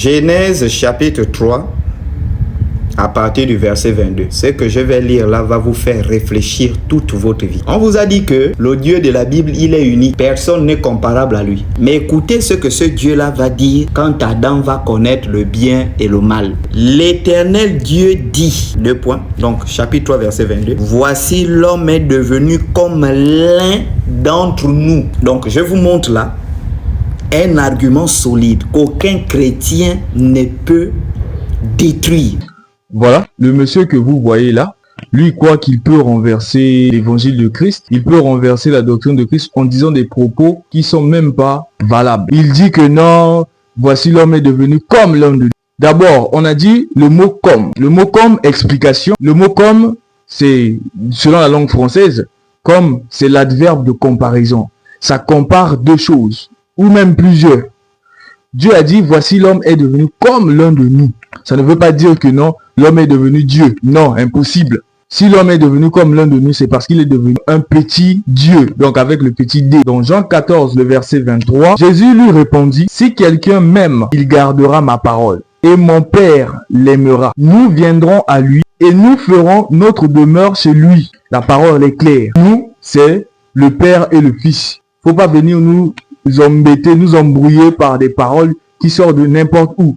Genèse chapitre 3, à partir du verset 22. Ce que je vais lire là va vous faire réfléchir toute votre vie. On vous a dit que le Dieu de la Bible, il est unique. Personne n'est comparable à lui. Mais écoutez ce que ce Dieu-là va dire quand Adam va connaître le bien et le mal. L'Éternel Dieu dit, donc chapitre 3, verset 22. Voici l'homme est devenu comme l'un d'entre nous. Donc je vous montre là un argument solide qu'aucun chrétien ne peut détruire. Voilà, le monsieur que vous voyez là, lui croit qu'il peut renverser l'évangile de Christ, il peut renverser la doctrine de Christ en disant des propos qui sont même pas valables. Il dit que non, voici l'homme est devenu comme l'homme de Dieu. D'abord, on a dit le mot comme. Le mot comme, explication. Le mot comme, c'est, selon la langue française, comme, c'est l'adverbe de comparaison. Ça compare deux choses, ou même plusieurs. Dieu a dit, voici l'homme est devenu comme l'un de nous. Ça ne veut pas dire que non, l'homme est devenu Dieu. Non, impossible. Si l'homme est devenu comme l'un de nous, c'est parce qu'il est devenu un petit Dieu. Donc avec le petit D. Dans Jean 14, le verset 23, Jésus lui répondit, si quelqu'un m'aime, il gardera ma parole. Et mon Père l'aimera. Nous viendrons à lui et nous ferons notre demeure chez lui. La parole est claire. Nous, c'est le Père et le Fils. Faut pas venir nous embêter, nous embrouiller par des paroles qui sortent de n'importe où.